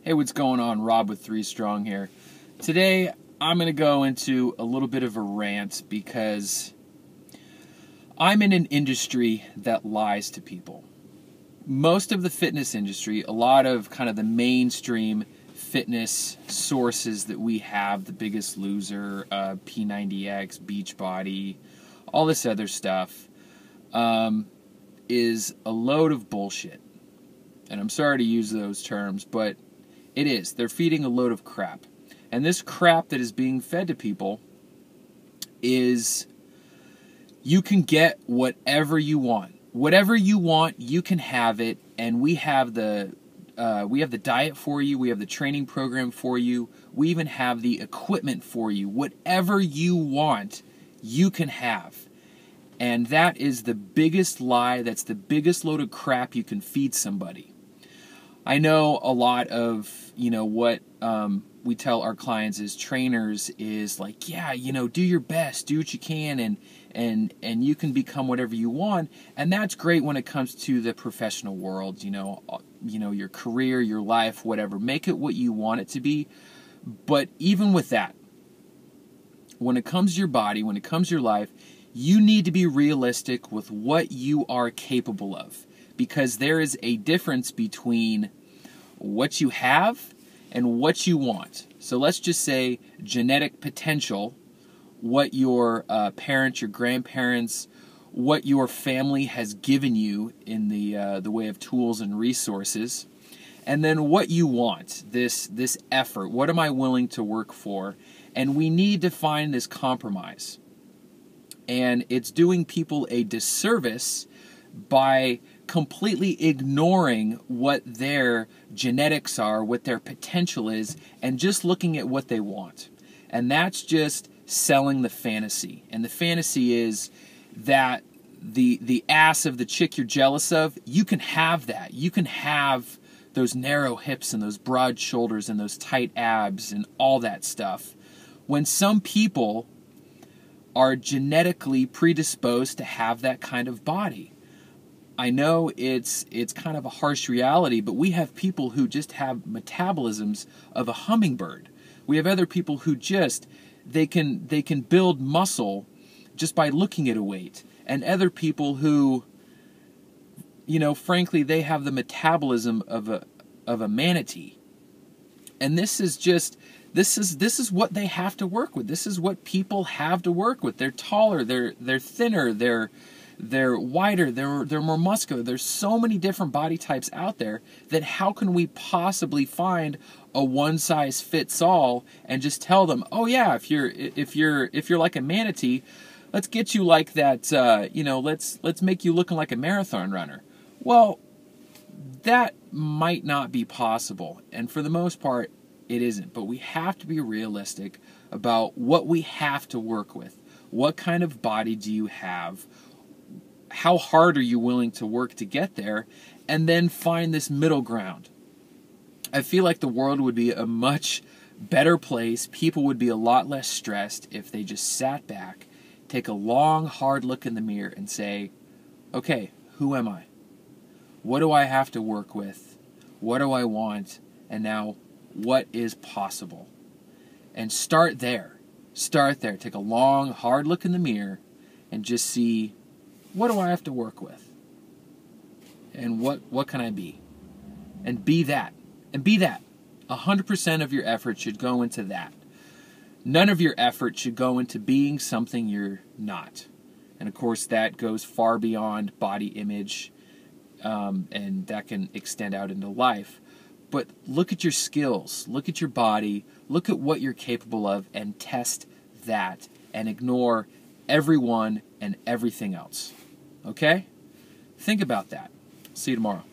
Hey, what's going on? Rob with 3STRONG here. Today, I'm going to go into a little bit of a rant because I'm in an industry that lies to people. Most of the fitness industry, a lot of kind of the mainstream fitness sources that we have, The Biggest Loser, P90X, Beachbody, all this other stuff, is a load of bullshit. And I'm sorry to use those terms, but it is. They're feeding a load of crap. And this crap that is being fed to people is you can get whatever you want. Whatever you want, you can have it. And we have the diet for you. We have the training program for you. We even have the equipment for you. Whatever you want, you can have. And that is the biggest lie. That's the biggest load of crap you can feed somebody. I know a lot of, what we tell our clients as trainers is like, yeah, do your best, do what you can, and you can become whatever you want. And that's great when it comes to the professional world, your career, your life, whatever. Make it what you want it to be. But even with that, when it comes to your body, when it comes to your life, you need to be realistic with what you are capable of. Because there is a difference between what you have and what you want. So let's just say genetic potential, what your parents, your grandparents, what your family has given you in the way of tools and resources, and then what you want, this effort. What am I willing to work for? And we need to find this compromise. And it's doing people a disservice by completely ignoring what their genetics are, what their potential is, and just looking at what they want. And that's just selling the fantasy. And the fantasy is that the ass of the chick you're jealous of, you can have that. You can have those narrow hips and those broad shoulders and those tight abs and all that stuff. When some people are genetically predisposed to have that kind of body. I know it's kind of a harsh reality, but we have people who just have metabolisms of a hummingbird. We have other people who just they can build muscle just by looking at a weight, and other people who, frankly, they have the metabolism of a manatee. And this is what they have to work with. This is what people have to work with. They're taller, they're thinner, they're wider, they're more muscular. There's so many different body types out there that how can we possibly find a one size fits all and just tell them, oh yeah, if you're like a manatee, let's get you like that. Let's make you looking like a marathon runner. Well, that might not be possible, and for the most part, it isn't. But we have to be realistic about what we have to work with. What kind of body do you have? How hard are you willing to work to get there? And then find this middle ground. I feel like the world would be a much better place. People would be a lot less stressed if they just sat back, take a long, hard look in the mirror and say, okay, who am I? What do I have to work with? What do I want? And now, what is possible? And start there. Start there. Take a long, hard look in the mirror and just see, what do I have to work with? And what can I be? And be that. And be that. 100% of your effort should go into that. None of your effort should go into being something you're not. And of course, that goes far beyond body image, and that can extend out into life. But look at your skills, look at your body, look at what you're capable of, and test that, and ignore everyone and everything else. Okay? Think about that. See you tomorrow.